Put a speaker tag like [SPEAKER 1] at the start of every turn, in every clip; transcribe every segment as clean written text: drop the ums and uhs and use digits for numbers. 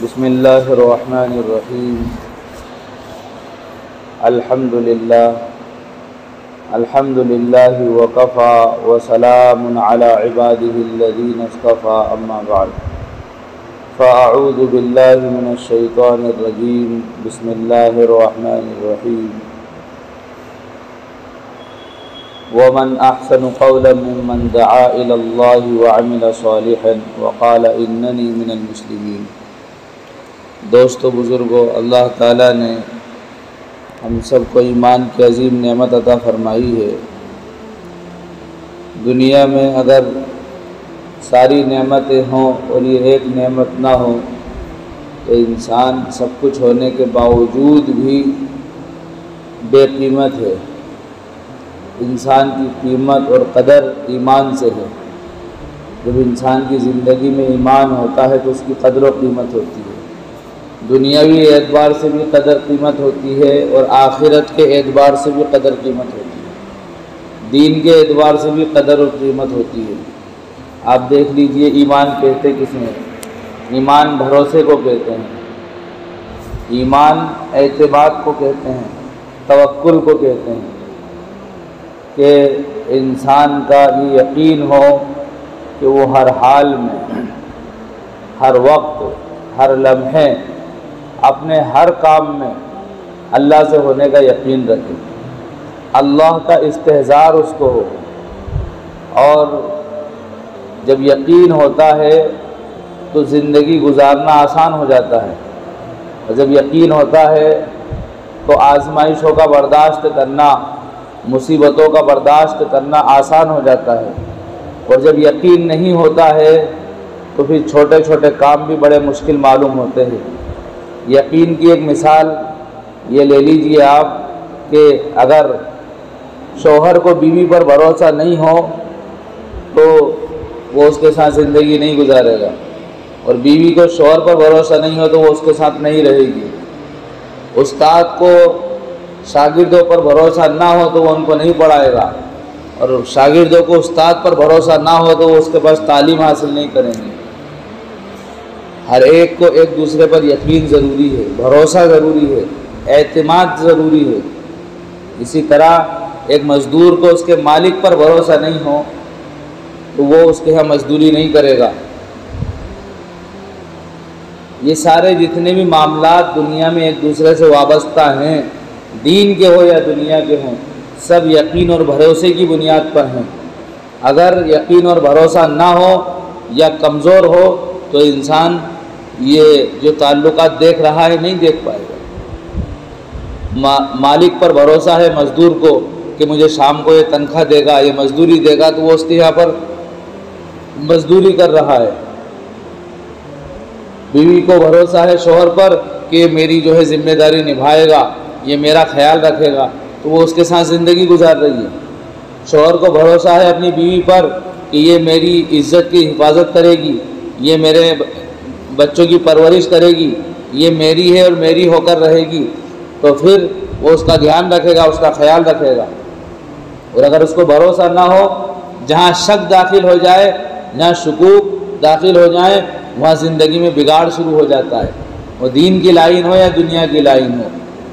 [SPEAKER 1] बिस्मिल्लाहिर्रहमानिर्रहीम। अल्हम्दुलिल्लाहि वकफ़ा व सलामुन अला इबादिहिल्लज़ीना इस्तफ़ा, अम्मा बअद। फ़अऊज़ु बिल्लाहि मिनश शैतानिर रजीम। बिस्मिल्लाहिर्रहमानिर्रहीम। वमन अहसनु क़ौलन मिम्मन दआ इलल्लाहि व अमिल सालिहन व क़ाल इन्ननी मिनल मुस्लिमीन। दोस्तों बुज़ुर्गों, अल्लाह ताला ने हम सबको ईमान की अजीम नेमत अता फ़रमाई है। दुनिया में अगर सारी नेमतें हों और ये एक नेमत ना हो तो इंसान सब कुछ होने के बावजूद भी बेकीमत है। इंसान की कीमत और कदर ईमान से है। जब इंसान की ज़िंदगी में ईमान होता है तो उसकी कदर और कीमत होती है। दुनियावी एतबार से भी कदर कीमत होती है और आखिरत के एतबार से भी कदर कीमत होती है। दीन के एतबार से भी कदर और कीमत होती है। आप देख लीजिए, ईमान कहते किसमें? ईमान भरोसे को कहते हैं, ईमान एतबार को कहते हैं, तवक्कुल को कहते हैं कि इंसान का ये यकीन हो कि वो हर हाल में, हर वक्त, हर लम्हे, अपने हर काम में अल्लाह से होने का यकीन रखे, अल्लाह का इस्तेहज़ार उसको हो। और जब यकीन होता है तो ज़िंदगी गुजारना आसान हो जाता है, और जब यकीन होता है तो आज़माइशों का बर्दाश्त करना, मुसीबतों का बर्दाश्त करना आसान हो जाता है। और जब यकीन नहीं होता है तो फिर छोटे छोटे काम भी बड़े मुश्किल मालूम होते हैं। यकीन की एक मिसाल ये ले लीजिए आप कि अगर शौहर को बीवी पर भरोसा नहीं हो तो वो उसके साथ ज़िंदगी नहीं गुजारेगा, और बीवी को शौहर पर भरोसा नहीं हो तो वो उसके साथ नहीं रहेगी। उस्ताद को शागिर्दों पर भरोसा ना हो तो वो उनको नहीं पढ़ाएगा, और शागिर्दों को उस्ताद पर भरोसा ना हो तो वो उसके पास तालीम हासिल नहीं करेंगे। हर एक को एक दूसरे पर यकीन ज़रूरी है, भरोसा ज़रूरी है, एतमाद ज़रूरी है। इसी तरह एक मज़दूर को उसके मालिक पर भरोसा नहीं हो तो वो उसके यहाँ मज़दूरी नहीं करेगा। ये सारे जितने भी मामलात दुनिया में एक दूसरे से वाबस्ता हैं, दीन के हो या दुनिया के हों, सब यकीन और भरोसे की बुनियाद पर हैं। अगर यकीन और भरोसा ना हो या कमज़ोर हो तो इंसान ये जो ताल्लुकात देख रहा है नहीं देख पाएगा। मालिक पर भरोसा है मज़दूर को कि मुझे शाम को ये तनख्वाह देगा, ये मज़दूरी देगा, तो वो उसके यहाँ पर मज़दूरी कर रहा है। बीवी को भरोसा है शौहर पर कि मेरी जो है ज़िम्मेदारी निभाएगा, ये मेरा ख्याल रखेगा, तो वो उसके साथ ज़िंदगी गुजार रही है। शौहर को भरोसा है अपनी बीवी पर कि ये मेरी इज़्ज़त की हिफाजत करेगी, ये मेरे बच्चों की परवरिश करेगी, ये मेरी है और मेरी होकर रहेगी, तो फिर वो उसका ध्यान रखेगा, उसका ख्याल रखेगा। और अगर उसको भरोसा ना हो, जहाँ शक दाखिल हो जाए, जहाँ शकूक दाखिल हो जाए, वहाँ ज़िंदगी में बिगाड़ शुरू हो जाता है। वो दीन की लाइन हो या दुनिया की लाइन हो।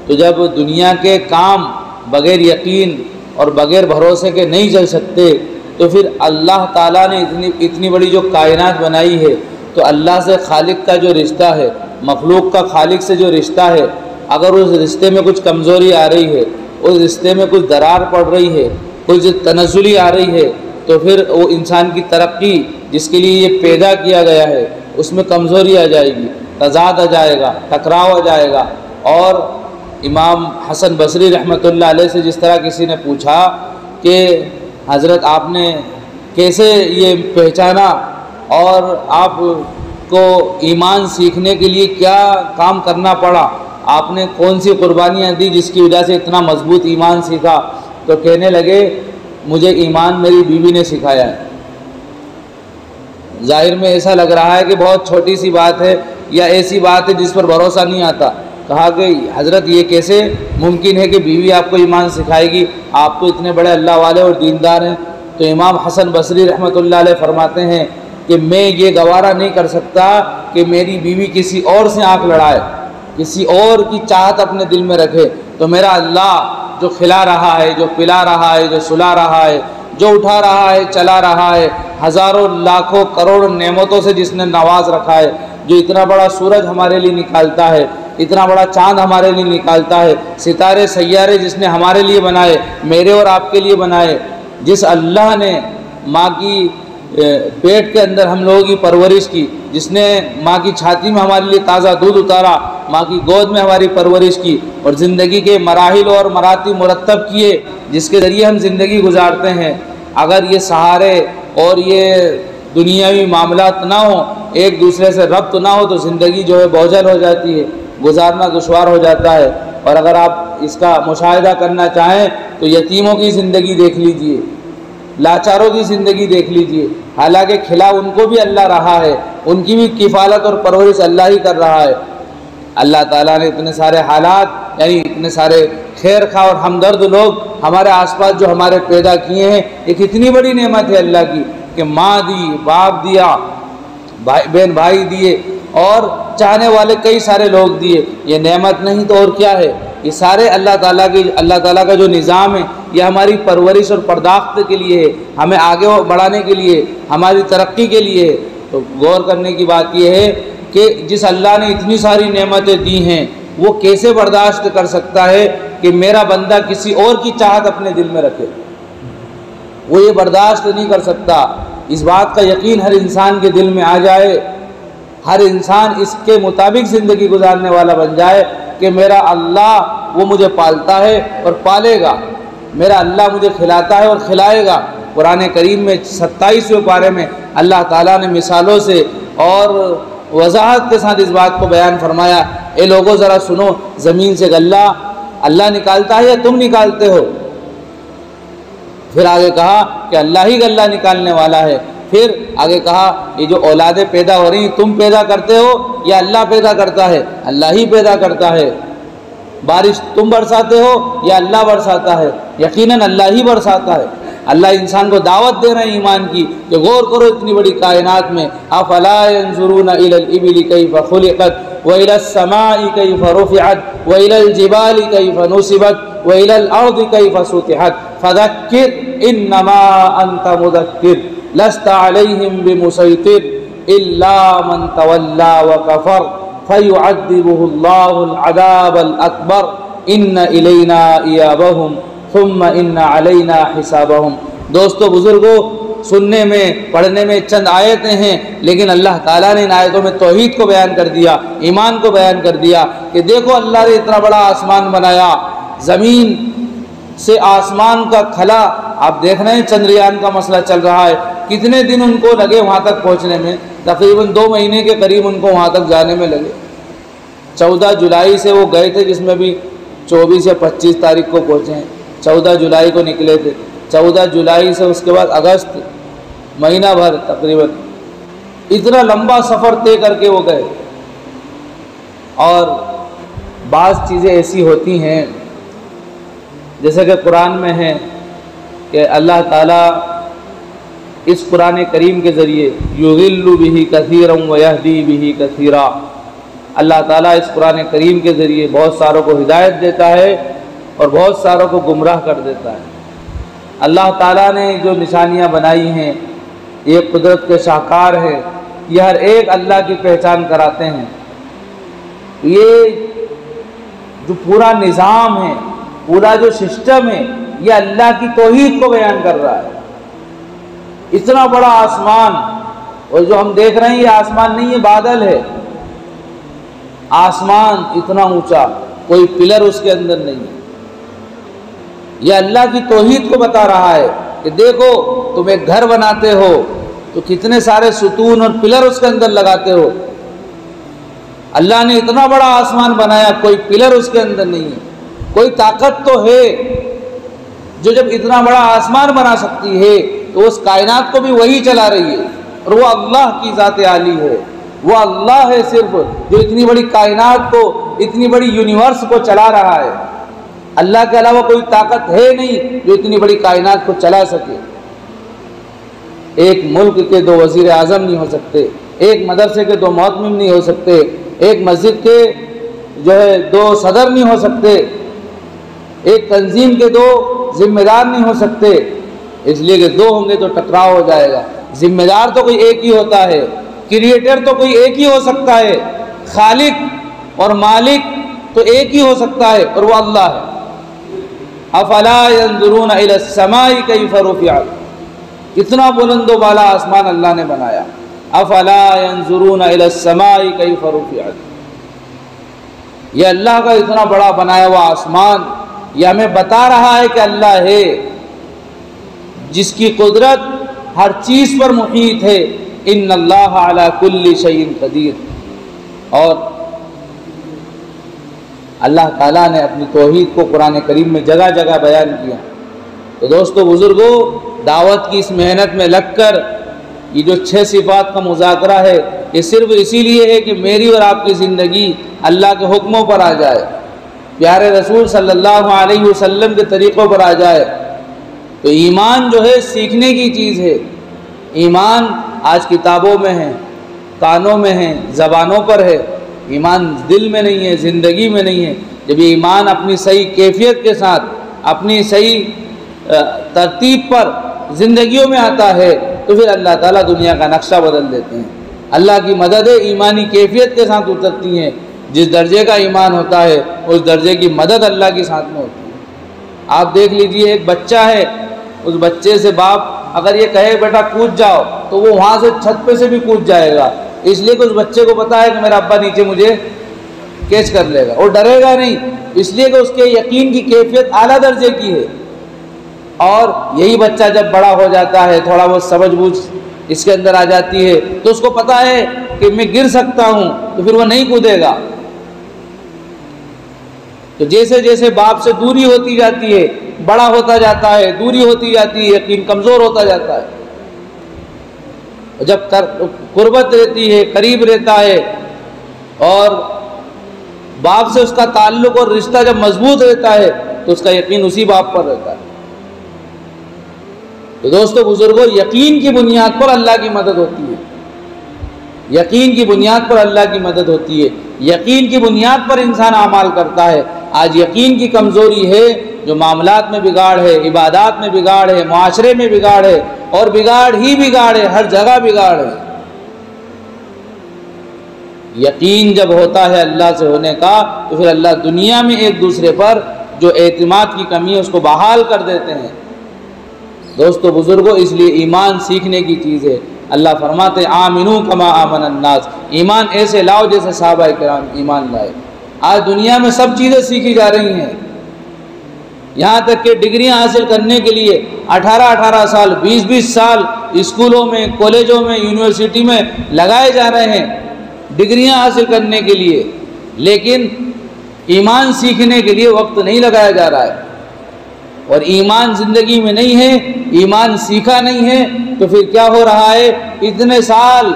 [SPEAKER 1] तो जब दुनिया के काम बग़ैर यकीन और बग़ैर भरोसे के नहीं चल सकते, तो फिर अल्लाह ताला ने इतनी बड़ी जो कायनात बनाई है, तो अल्लाह से खालिक का जो रिश्ता है, मखलूक का खालिक से जो रिश्ता है, अगर उस रिश्ते में कुछ कमज़ोरी आ रही है, उस रिश्ते में कुछ दरार पड़ रही है, कुछ तनज़ुली आ रही है, तो फिर वो इंसान की तरक्की जिसके लिए ये पैदा किया गया है उसमें कमज़ोरी आ जाएगी, तज़ाद आ जाएगा, टकराव आ जाएगा। और इमाम हसन बसरी रहमतुल्लाह अलैह से जिस तरह किसी ने पूछा कि हज़रत आपने कैसे ये पहचाना और आपको ईमान सीखने के लिए क्या काम करना पड़ा, आपने कौन सी कुर्बानियाँ दी जिसकी वजह से इतना मजबूत ईमान सीखा, तो कहने लगे मुझे ईमान मेरी बीवी ने सिखाया है। ज़ाहिर में ऐसा लग रहा है कि बहुत छोटी सी बात है या ऐसी बात है जिस पर भरोसा नहीं आता। कहा कि हज़रत ये कैसे मुमकिन है कि बीवी आपको ईमान सिखाएगी, आप तो इतने बड़े अल्लाह वाले और दीनदार हैं। तो इमाम हसन बसरी रहमतुल्लाह अलैह फरमाते हैं कि मैं ये गवारा नहीं कर सकता कि मेरी बीवी किसी और से आंख लड़ाए, किसी और की चाहत अपने दिल में रखे। तो मेरा अल्लाह जो खिला रहा है, जो पिला रहा है, जो सुला रहा है, जो उठा रहा है, चला रहा है, हज़ारों लाखों करोड़ नेमतों से जिसने नवाज रखा है, जो इतना बड़ा सूरज हमारे लिए निकालता है, इतना बड़ा चाँद हमारे लिए निकालता है, सितारे सैयारे जिसने हमारे लिए बनाए, मेरे और आपके लिए बनाए, जिस अल्लाह ने माँ की पेट के अंदर हम लोगों की परवरिश की, जिसने माँ की छाती में हमारे लिए ताज़ा दूध उतारा, माँ की गोद में हमारी परवरिश की और ज़िंदगी के मराहिल और मरातिब मुरत्तब किए, जिसके ज़रिए हम ज़िंदगी गुजारते हैं, अगर ये सहारे और ये दुनियावी मामलात ना हो, एक दूसरे से रब्त ना हो, तो ज़िंदगी जो है बोझल हो जाती है, गुजारना दुश्वार हो जाता है। और अगर आप इसका मुशाहिदा करना चाहें तो यतीमों की ज़िंदगी देख लीजिए, लाचारों की ज़िंदगी देख लीजिए। हालांकि खिला उनको भी अल्लाह रहा है, उनकी भी किफ़ालत और परवरिश अल्लाह ही कर रहा है। अल्लाह ताला ने इतने सारे हालात, यानी इतने सारे खैर खा और हमदर्द लोग हमारे आसपास जो हमारे पैदा किए हैं, एक इतनी बड़ी नेमत है अल्लाह की कि माँ दी, बाप दिया, भाई बहन भाई दिए और चाहने वाले कई सारे लोग दिए। ये नेमत नहीं तो और क्या है? ये सारे अल्लाह ताला का जो निज़ाम है, ये हमारी परवरिश और पर्दाख्त के लिए है, हमें आगे बढ़ाने के लिए, हमारी तरक्की के लिए है। तो गौर करने की बात यह है कि जिस अल्लाह ने इतनी सारी नेमतें दी हैं, वो कैसे बर्दाश्त कर सकता है कि मेरा बंदा किसी और की चाहत अपने दिल में रखे? वो ये बर्दाश्त नहीं कर सकता। इस बात का यकीन हर इंसान के दिल में आ जाए, हर इंसान इसके मुताबिक ज़िंदगी गुजारने वाला बन जाए कि मेरा अल्लाह वो मुझे पालता है और पालेगा, मेरा अल्लाह मुझे खिलाता है और खिलाएगा। कुरान करीम में 27वें पारे में अल्लाह ताला ने मिसालों से और वजाहत के साथ इस बात को बयान फरमाया, ए लोगों ज़रा सुनो, ज़मीन से गल्ला अल्लाह निकालता है या तुम निकालते हो? फिर आगे कहा कि अल्लाह ही गल्ला निकालने वाला है। फिर आगे कहा ये जो औलादें पैदा हो रही तुम पैदा करते हो या अल्लाह पैदा करता है? अल्लाह ही पैदा करता है। बारिश तुम बरसाते हो या अल्लाह बरसाता है? यकीनन अल्लाह ही बरसाता है। अल्लाह इंसान को दावत दे रहे हैं ईमान की कि गौर करो इतनी बड़ी कायनात में, अफला यंजुरून इलल इबिली कैफ़ खुलिक़त व इलस समाई कैफ़ रुफ़िअत व इलल जिबाली कैफ़ नुसिबत व इलल अर्दि कैफ़ सुतिहत फज़क्किर इन्नमा अंत मुज़क्किर लस्त अलैहिम बिमुसैतिर इल्ला मन तवल्ला व कफ़र फ़युअद्दिबुहुल्लाहुल अज़ाबल अकबर इन्न इलैना इयाबहुम सुम्मा इन्ना अलैना हिसाबहुम। दोस्तों बुजुर्गों, सुनने में पढ़ने में चंद आयतें हैं, लेकिन अल्लाह ताला ने इन आयतों में तौहीद को बयान कर दिया, ईमान को बयान कर दिया कि देखो अल्लाह ने इतना बड़ा आसमान बनाया, ज़मीन से आसमान का खला, आप देख रहे हैं चंद्रयान का मसला चल रहा है, कितने दिन उनको लगे वहाँ तक पहुँचने में? तकरीबन 2 महीने के करीब उनको वहाँ तक जाने में लगे। 14 जुलाई से वो गए थे, जिसमें भी 24 या 25 तारीख को पहुँचे हैं। 14 जुलाई को निकले थे, 14 जुलाई से उसके बाद अगस्त, महीना भर तकरीबन इतना लंबा सफ़र तय करके वो गए। और बाज़ चीज़ें ऐसी होती हैं जैसे कि कुरान में है कि अल्लाह ताला इस कुरान करीम के ज़रिए युज़िल्लु बिही कसीरन व यहदी बिही कसीरा, अल्लाह ताला इस कुरान करीम के ज़रिए बहुत सारों को हिदायत देता है और बहुत सारों को गुमराह कर देता है। अल्लाह ताला ने जो निशानियाँ बनाई हैं, ये कुदरत के शाहकार हैं, ये हर एक अल्लाह की पहचान कराते हैं। ये जो पूरा निज़ाम है, पूरा जो सिस्टम है, ये अल्लाह की तौहीद को बयान कर रहा है। इतना बड़ा आसमान, और जो हम देख रहे हैं ये आसमान नहीं, ये बादल है। आसमान इतना ऊंचा, कोई पिलर उसके अंदर नहीं है। यह अल्लाह की तौहीद को बता रहा है कि देखो तुम एक घर बनाते हो तो कितने सारे सुतून और पिलर उसके अंदर लगाते हो। अल्लाह ने इतना बड़ा आसमान बनाया, कोई पिलर उसके अंदर नहीं है। कोई ताकत तो है जो जब इतना बड़ा आसमान बना सकती है तो उस कायनात को भी वही चला रही है, और वो अल्लाह की ज़ात आली है। वो अल्लाह है सिर्फ जो इतनी बड़ी कायनात को, इतनी बड़ी यूनिवर्स को चला रहा है। अल्लाह के अलावा कोई ताकत है नहीं जो इतनी बड़ी कायनात को चला सके। एक मुल्क के 2 वज़ीर आज़म नहीं हो सकते, एक मदरसे के 2 मुअत्मिम नहीं हो सकते, एक मस्जिद के जो है 2 सदर नहीं हो सकते, एक तंजीम के 2 जिम्मेदार नहीं हो सकते, इसलिए कि 2 होंगे तो टकराव हो जाएगा। जिम्मेदार तो कोई एक ही होता है, क्रिएटर तो कोई एक ही हो सकता है, खालिक और मालिक तो एक ही हो सकता है और वो अल्लाह है। अफला यंजुरून इला समाई कैफ रुफ़िअत, कितना बुलंदो बाला आसमान अल्लाह ने बनाया। अफला यंजुरून इला समाई कैफ रुफ़िअत, ये अल्लाह का इतना बड़ा बनाया हुआ आसमान यह हमें बता रहा है कि अल्लाह है जिसकी कुदरत हर चीज़ पर मुहीत है। इन्नल्लाह अला कुल्ली शैइन क़दीर। और अल्लाह ताला ने अपनी तौहीद को कुरान करीम में जगह जगह बयान किया। तो दोस्तों बुज़ुर्गों, दावत की इस मेहनत में लगकर ये जो 6 सिफ़ात का मुज़ाकरा है, ये सिर्फ इसीलिए है कि मेरी और आपकी ज़िंदगी अल्लाह के हुक्मों पर आ जाए, प्यारे रसूल सल्लल्लाहु अलैहि वसल्लम के तरीक़ों पर आ जाए। तो ईमान जो है सीखने की चीज़ है। ईमान आज किताबों में है, कानों में है, ज़बानों पर है, ईमान दिल में नहीं है, ज़िंदगी में नहीं है। जब ये ईमान अपनी सही कैफियत के साथ, अपनी सही तरतीब पर ज़िंदगियों में आता है तो फिर अल्लाह ताला दुनिया का नक्शा बदल देते हैं। अल्लाह की मददें ईमानी कैफियत के साथ उतरती हैं। जिस दर्जे का ईमान होता है उस दर्जे की मदद अल्लाह के साथ में होती है। आप देख लीजिए, एक बच्चा है, उस बच्चे से बाप अगर ये कहे बेटा कूद जाओ तो वो वहाँ से छत पे से भी कूद जाएगा, इसलिए कि उस बच्चे को पता है कि मेरा अब्बा नीचे मुझे कैच कर लेगा। वो डरेगा नहीं, इसलिए कि उसके यकीन की कैफियत आला दर्जे की है। और यही बच्चा जब बड़ा हो जाता है, थोड़ा बहुत समझ बूझ इसके अंदर आ जाती है, तो उसको पता है कि मैं गिर सकता हूँ, तो फिर वो नहीं कूदेगा। तो जैसे जैसे बाप से दूरी होती जाती है, बड़ा होता जाता है, दूरी होती जाती है, यकीन कमज़ोर होता जाता है। जब कुर्बत रहती है, करीब रहता है और बाप से उसका ताल्लुक़ और रिश्ता जब मजबूत रहता है तो उसका यकीन उसी बाप पर रहता है। तो दोस्तों बुजुर्गों, यकीन की बुनियाद पर अल्लाह की मदद होती है। यकीन की बुनियाद पर अल्लाह की मदद होती है। यकीन की बुनियाद पर इंसान अमाल करता है। आज यकीन की कमज़ोरी है, जो मामलात में बिगाड़ है, इबादात में बिगाड़ है, मुआशरे में बिगाड़ है, और बिगाड़ ही बिगाड़ है, हर जगह बिगाड़ है। यकीन जब होता है अल्लाह से होने का तो फिर अल्लाह दुनिया में एक दूसरे पर जो एतिमाद की कमी है उसको बहाल कर देते हैं। दोस्तों बुजुर्गों, इसलिए ईमान सीखने की चीज़ है। अल्लाह फरमाते आमिनू कमा आमन अन्नास, ईमान ऐसे लाओ जैसे सहाबा किराम ईमान लाए। आज दुनिया में सब चीज़ें सीखी जा रही हैं, यहाँ तक कि डिग्रियाँ हासिल करने के लिए 18-18 साल, 20-20 साल स्कूलों में, कॉलेजों में, यूनिवर्सिटी में लगाए जा रहे हैं डिग्रियाँ हासिल करने के लिए, लेकिन ईमान सीखने के लिए वक्त नहीं लगाया जा रहा है। और ईमान ज़िंदगी में नहीं है, ईमान सीखा नहीं है, तो फिर क्या हो रहा है? इतने साल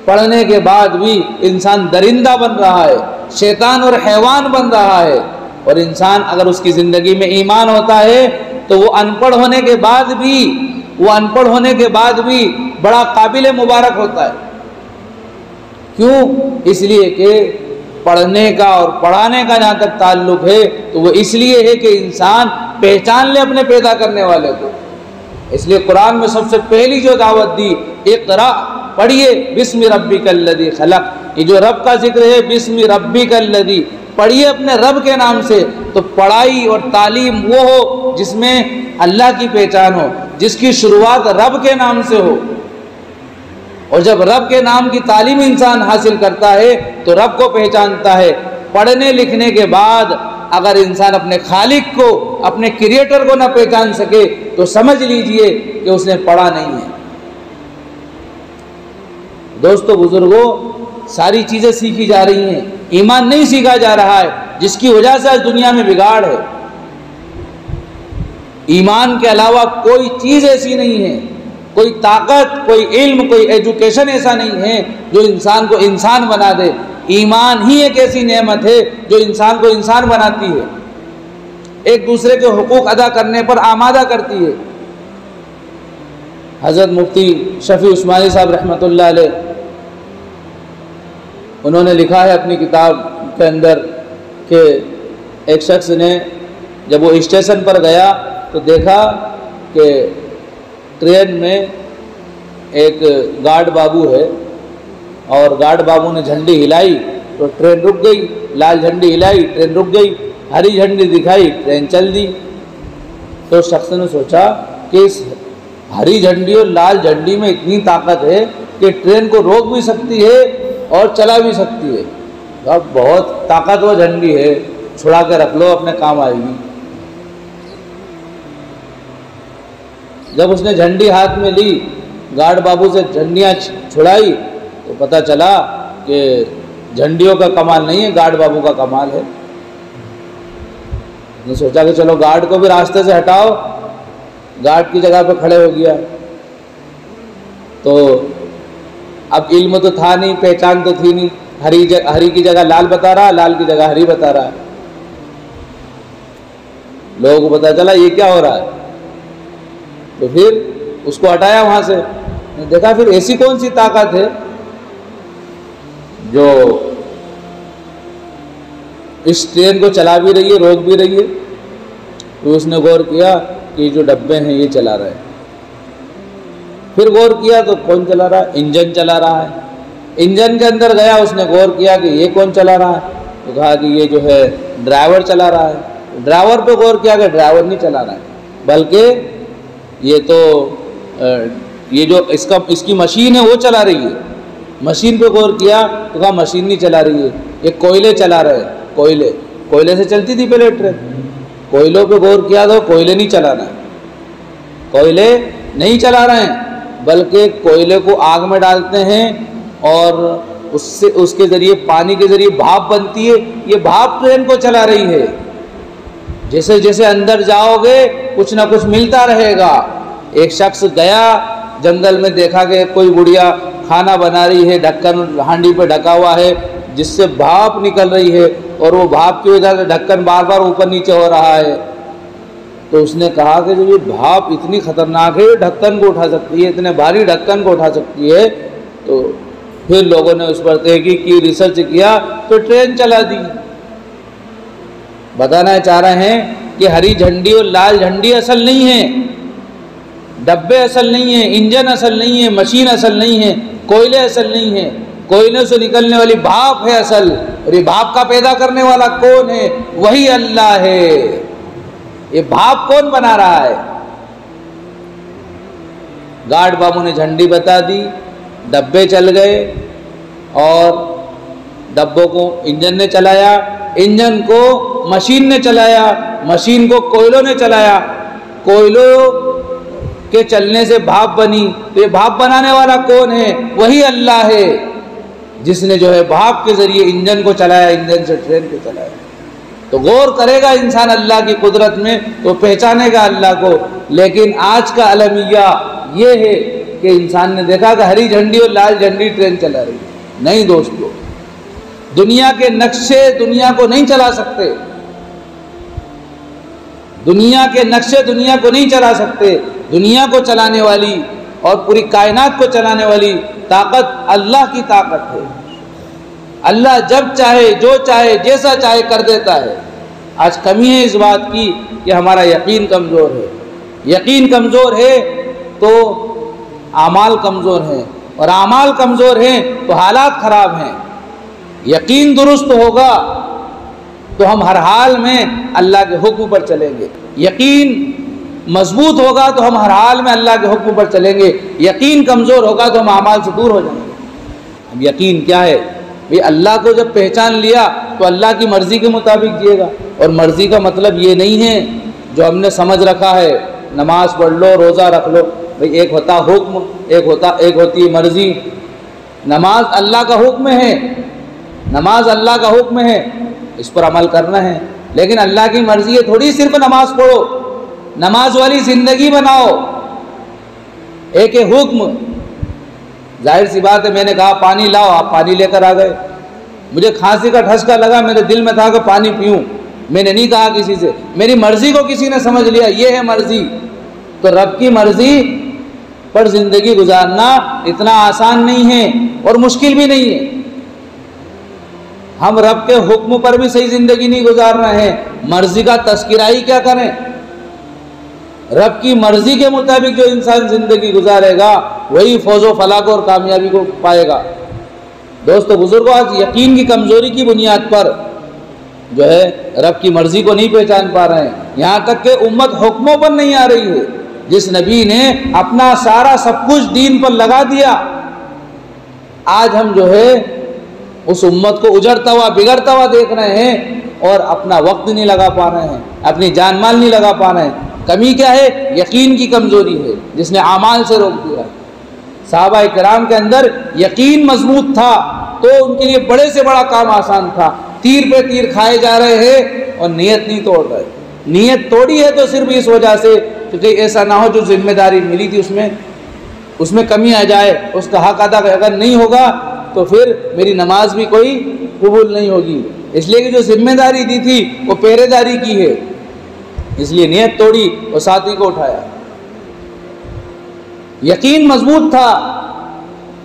[SPEAKER 1] पढ़ने के बाद भी इंसान दरिंदा बन रहा है, शैतान और हैवान बन रहा है। और इंसान अगर उसकी ज़िंदगी में ईमान होता है तो वो अनपढ़ होने के बाद भी बड़ा काबिल मुबारक होता है। क्यों? इसलिए कि पढ़ने का और पढ़ाने का जहाँ तक ताल्लुक़ है तो वो इसलिए है कि इंसान पहचान ले अपने पैदा करने वाले को। इसलिए कुरान में सबसे पहली जो दावत दी, इक़रा, पढ़िए, बिस्मि रब्बिकल्लज़ी खलक़, ये जो रब का जिक्र है, बिस्मि रब्बिकल्लज़ी, पढ़िए अपने रब के नाम से। तो पढ़ाई और तालीम वो हो जिसमें अल्लाह की पहचान हो, जिसकी शुरुआत रब के नाम से हो। और जब रब के नाम की तालीम इंसान हासिल करता है तो रब को पहचानता है। पढ़ने लिखने के बाद अगर इंसान अपने खालिक को, अपने क्रिएटर को ना पहचान सके तो समझ लीजिए कि उसने पढ़ा नहीं है। दोस्तों बुजुर्गों, सारी चीज़ें सीखी जा रही हैं, ईमान नहीं सीखा जा रहा है, जिसकी वजह से आज दुनिया में बिगाड़ है। ईमान के अलावा कोई चीज़ ऐसी नहीं है, कोई ताकत, कोई इल्म, कोई एजुकेशन ऐसा नहीं है जो इंसान को इंसान बना दे। ईमान ही एक ऐसी नेमत है जो इंसान को इंसान बनाती है, एक दूसरे के हुकूक अदा करने पर आमादा करती है। हज़रत मुफ्ती शफ़ी उस्मानी साहब रहमतुल्लाह अलैह, उन्होंने लिखा है अपनी किताब के अंदर कि एक शख्स ने जब वो स्टेशन पर गया तो देखा कि ट्रेन में एक गार्ड बाबू है और गार्ड बाबू ने झंडी हिलाई तो ट्रेन रुक गई, लाल झंडी हिलाई ट्रेन रुक गई, हरी झंडी दिखाई ट्रेन चल दी। तो शख्स ने सोचा कि इस हरी झंडी और लाल झंडी में इतनी ताकत है कि ट्रेन को रोक भी सकती है और चला भी सकती है। अब बहुत ताकतवर झंडी है, छुड़ा के रख लो, अपने काम आएगी। जब उसने झंडी हाथ में ली, गार्ड बाबू से झंडियाँ छुड़ाई तो पता चला कि झंडियों का कमाल नहीं है, गार्ड बाबू का कमाल है। उसने सोचा कि चलो गार्ड को भी रास्ते से हटाओ, गार्ड की जगह पे खड़े हो गया। तो अब इल्म तो था नहीं, पहचान तो थी नहीं, हरी की जगह लाल बता रहा, लाल की जगह हरी बता रहा है। लोगों को पता चला ये क्या हो रहा है, तो फिर उसको हटाया वहां से। देखा फिर ऐसी कौन सी ताकत है जो इस ट्रेन को चला भी रही है, रोक भी रही है। तो उसने गौर किया कि जो डब्बे हैं ये चला रहे हैं। फिर गौर किया तो कौन चला रहा है, इंजन चला रहा है। इंजन के अंदर गया, उसने गौर किया कि ये कौन चला रहा है, तो कहा कि ये जो है ड्राइवर चला रहा है। ड्राइवर पे गौर किया कि ड्राइवर नहीं चला रहा है, बल्कि ये तो ये जो इसकी मशीन है वो चला रही है। मशीन पे गौर किया तो कहा मशीन नहीं चला रही है, ये कोयले चला रहे हैं। कोयले से चलती थी पहले ट्रेन। कोयलों पे गौर किया तो कोयले नहीं चला रहे हैं, कोयले नहीं चला रहे हैं, बल्कि कोयले को आग में डालते हैं और उससे उसके ज़रिए पानी के ज़रिए भाप बनती है, ये भाप ट्रेन को चला रही है। जैसे जैसे अंदर जाओगे कुछ ना कुछ मिलता रहेगा। एक शख्स गया जंगल में, देखा कि कोई बुढ़िया खाना बना रही है, ढक्कन हांडी पे ढका हुआ है जिससे भाप निकल रही है और वो भाप की वजह से ढक्कन बार बार ऊपर नीचे हो रहा है। तो उसने कहा कि जो ये भाप इतनी खतरनाक है, ये ढक्कन को उठा सकती है, इतने भारी ढक्कन को उठा सकती है। तो फिर लोगों ने उस पर तहकीक की, रिसर्च किया तो ट्रेन चला दी। बताना चाह रहे हैं कि हरी झंडी और लाल झंडी असल नहीं है, डब्बे असल नहीं है, इंजन असल नहीं है, मशीन असल नहीं है, कोयले असल नहीं है। कोयले से निकलने वाली भाप है असल, और ये भाप का पैदा करने वाला कौन है? वही अल्लाह है। ये भाप कौन बना रहा है? गार्ड बाबू ने झंडी बता दी, डब्बे चल गए और डब्बों को इंजन ने चलाया, इंजन को मशीन ने चलाया, मशीन को कोयलों ने चलाया, कोयलों के चलने से भाप बनी। तो ये भाप बनाने वाला कौन है? वही अल्लाह है, जिसने जो है भाप के जरिए इंजन को चलाया, इंजन से ट्रेन को चलाया। तो गौर करेगा इंसान अल्लाह की कुदरत में तो पहचानेगा अल्लाह को। लेकिन आज का अलमिया ये है कि इंसान ने देखा कि हरी झंडी और लाल झंडी ट्रेन चला रही है। नहीं दोस्तों, दुनिया के नक्शे दुनिया को नहीं चला सकते, दुनिया के नक्शे दुनिया को नहीं चला सकते। दुनिया को चलाने वाली और पूरी कायनात को चलाने वाली ताकत अल्लाह की ताकत है। अल्लाह जब चाहे, जो चाहे, जैसा चाहे कर देता है। आज कमी है इस बात की कि हमारा यकीन कमज़ोर है। यकीन कमज़ोर है तो आमाल कमज़ोर हैं, और आमाल कमज़ोर हैं तो हालात ख़राब हैं। यकीन दुरुस्त होगा तो हम हर हाल में अल्लाह के हुक्म पर चलेंगे। यकीन मजबूत होगा तो हम हर हाल में अल्लाह के हुक्म पर चलेंगे। यकीन कमज़ोर होगा तो हम आमाल से दूर हो जाएंगे। अब यकीन क्या है भाई? अल्लाह को जब पहचान लिया तो अल्लाह की मर्ज़ी के मुताबिक जिएगा। और मर्ज़ी का मतलब ये नहीं है जो हमने समझ रखा है, नमाज पढ़ लो, रोज़ा रख लो। भाई एक होता हुक्म, एक होती है मर्ज़ी। नमाज अल्लाह का हुक्म है, नमाज अल्लाह का हुक्म है, इस पर अमल करना है। लेकिन अल्लाह की मर्ज़ी है थोड़ी सिर्फ नमाज पढ़ो, नमाज वाली ज़िंदगी बनाओ। एक है हुक्म। जाहिर सी बात है, मैंने कहा पानी लाओ, आप पानी लेकर आ गए। मुझे खांसी का ठसका लगा, मेरे दिल में था कि पानी पीऊं। मैंने नहीं कहा किसी से, मेरी मर्ज़ी को किसी ने समझ लिया, ये है मर्ज़ी। तो रब की मर्ज़ी पर ज़िंदगी गुजारना इतना आसान नहीं है और मुश्किल भी नहीं है। हम रब के हुक्म पर भी सही ज़िंदगी नहीं गुजार रहे हैं, मर्ज़ी का तस्किरा ही क्या करें। रब की मर्ज़ी के मुताबिक जो इंसान ज़िंदगी गुजारेगा वही फौज़ो फलाह और कामयाबी को पाएगा। दोस्तों बुज़ुर्गों, आज यकीन की कमज़ोरी की बुनियाद पर जो है रब की मर्ज़ी को नहीं पहचान पा रहे हैं, यहाँ तक कि उम्मत हुक्मों पर नहीं आ रही है। जिस नबी ने अपना सारा सब कुछ दीन पर लगा दिया, आज हम जो है उस उम्मत को उजड़ता हुआ बिगड़ता हुआ देख रहे हैं और अपना वक्त नहीं लगा पा रहे हैं, अपनी जान माल नहीं लगा पा रहे हैं। कमी क्या है? यकीन की कमज़ोरी है जिसने आमाल से रोक दिया। सहाबा किराम के अंदर यकीन मजबूत था तो उनके लिए बड़े से बड़ा काम आसान था। तीर पे तीर खाए जा रहे हैं और नीयत नहीं तोड़ रहे। नीयत तोड़ी है तो सिर्फ इस वजह से क्योंकि ऐसा ना हो जो जिम्मेदारी मिली थी उसमें कमी आ जाए, उसका हक अदा अगर नहीं होगा तो फिर मेरी नमाज भी कोई कबूल नहीं होगी। इसलिए कि जो जिम्मेदारी दी थी वो पहरेदारी की है, इसलिए नीयत तोड़ी और साथी को उठाया। यकीन मजबूत था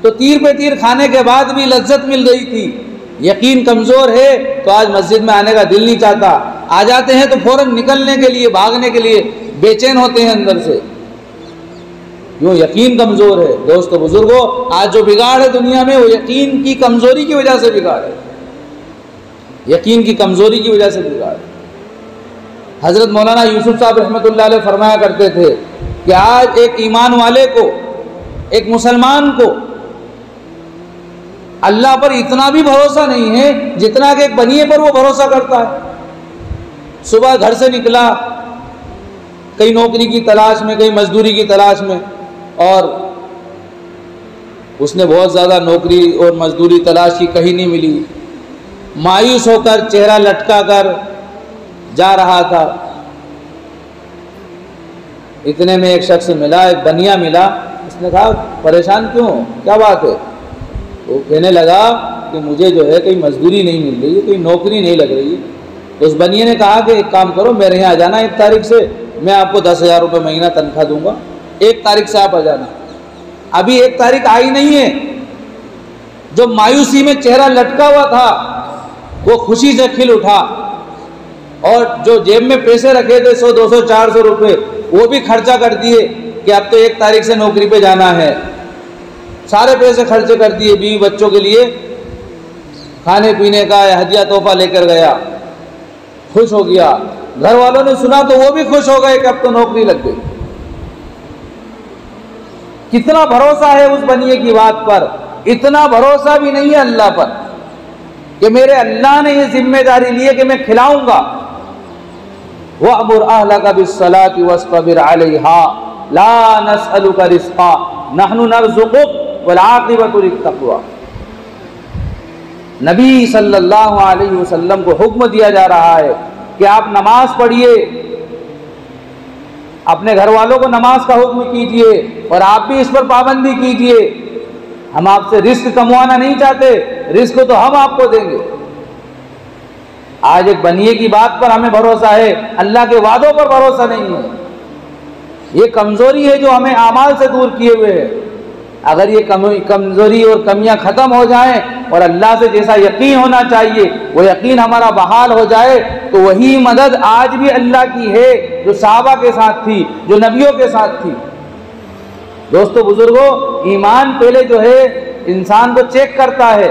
[SPEAKER 1] तो तीर पे तीर खाने के बाद भी लज्जत मिल रही थी। यकीन कमज़ोर है तो आज मस्जिद में आने का दिल नहीं चाहता, आ जाते हैं तो फौरन निकलने के लिए भागने के लिए बेचैन होते हैं अंदर से, यूँ यकीन कमज़ोर है। दोस्तों बुजुर्गों, आज जो बिगाड़ है दुनिया में वो यकीन की कमज़ोरी की वजह से बिगाड़ है, यकीन की कमज़ोरी की वजह से बिगाड़ है। हज़रत मौलाना यूसुफ साहब रहमतुल्लाह अलैह फरमाया करते थे कि आज एक ईमान वाले को, एक मुसलमान को अल्लाह पर इतना भी भरोसा नहीं है जितना कि एक बनिए पर वो भरोसा करता है। सुबह घर से निकला कहीं नौकरी की तलाश में, कहीं मजदूरी की तलाश में, और उसने बहुत ज़्यादा नौकरी और मजदूरी तलाश की, कहीं नहीं मिली। मायूस होकर चेहरा लटका कर जा रहा था। इतने में एक शख्स मिला, एक बनिया मिला। उसने कहा परेशान क्यों, क्या बात है? वो कहने लगा कि मुझे जो है कहीं मजदूरी नहीं मिल रही है, कोई नौकरी नहीं लग रही है। तो उस बनिए ने कहा कि एक काम करो, मेरे यहाँ आ जाना 1 तारीख से, मैं आपको 10,000 रुपये महीना तनख्वाह दूंगा। 1 तारीख से आप आ जाना। अभी 1 तारीख आई नहीं है। जो मायूसी में चेहरा लटका हुआ था वो खुशी से खिल उठा, और जो जेब में पैसे रखे थे 100, 200, 400 रुपये वो भी खर्चा कर दिए कि अब तो 1 तारीख से नौकरी पे जाना है। सारे पैसे खर्चे कर दिए, बीवी बच्चों के लिए खाने पीने का हदिया तोहफा लेकर गया, खुश हो गया। घर वालों ने सुना तो वो भी खुश हो गए कि अब तो नौकरी लग गई। कितना भरोसा है उस बनिए की बात पर। इतना भरोसा भी नहीं है अल्लाह पर कि मेरे अल्लाह ने ये जिम्मेदारी ली है कि मैं खिलाऊंगा। वअमुर अहलका बिस्सलाति वस्तबिर अलैहा ला नसअलुका रिज़्क़ा नहनु नरज़ुकुक वल आक़िबतु लित्तक़वा। नबी सल्लल्लाहु अलैहि वसल्लम को हुक्म दिया जा रहा है कि आप नमाज पढ़िए, अपने घर वालों को नमाज का हुक्म कीजिए और आप भी इस पर पाबंदी कीजिए। हम आपसे रिस्क कमवाना नहीं चाहते, रिस्क तो हम आपको देंगे। आज एक बनिए की बात पर हमें भरोसा है, अल्लाह के वादों पर भरोसा नहीं है। ये कमजोरी है जो हमें आमाल से दूर किए हुए है। अगर ये कमजोरी और कमियां खत्म हो जाएं और अल्लाह से जैसा यकीन होना चाहिए वो यकीन हमारा बहाल हो जाए तो वही मदद आज भी अल्लाह की है जो सहाबा के साथ थी, जो नबियों के साथ थी। दोस्तों बुजुर्गों, ईमान पहले जो है इंसान को चेक करता है,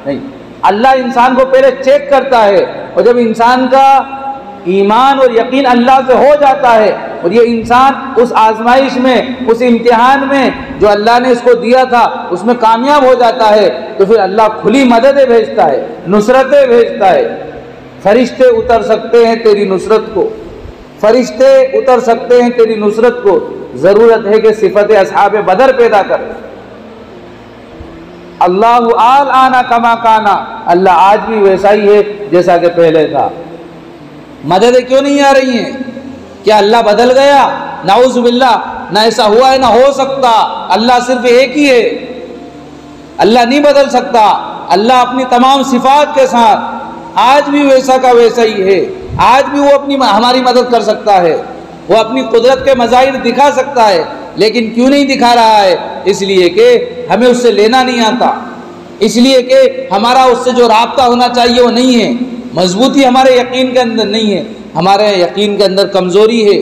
[SPEAKER 1] नहीं, अल्लाह इंसान को पहले चेक करता है, और जब इंसान का ईमान और यकीन अल्लाह से हो जाता है और ये इंसान उस आजमाइश में, उस इम्तिहान में जो अल्लाह ने इसको दिया था उसमें कामयाब हो जाता है, तो फिर अल्लाह खुली मददें भेजता है, नुसरतें भेजता है। फरिश्ते उतर सकते हैं तेरी नुसरत को, फरिश्ते उतर सकते हैं तेरी नुसरत को। ज़रूरत है कि सिफत असहाब बदर पैदा कर। अल्लाहु आल आना कमा काना, अल्लाह आज भी वैसा ही है जैसा कि पहले था। मददें क्यों नहीं आ रही हैं? क्या अल्लाह बदल गया? नाउज़ु बिल्लाह, ना ऐसा हुआ है ना हो सकता। अल्लाह सिर्फ एक ही है, अल्लाह नहीं बदल सकता। अल्लाह अपनी तमाम सिफात के साथ आज भी वैसा का वैसा ही है। आज भी वो अपनी हमारी मदद कर सकता है, वो अपनी कुदरत के मज़ाहिर दिखा सकता है, लेकिन क्यों नहीं दिखा रहा है? इसलिए कि हमें उससे लेना नहीं आता, इसलिए कि हमारा उससे जो राब्ता होना चाहिए वो नहीं है, मजबूती हमारे यकीन के अंदर नहीं है, हमारे यकीन के अंदर कमज़ोरी है।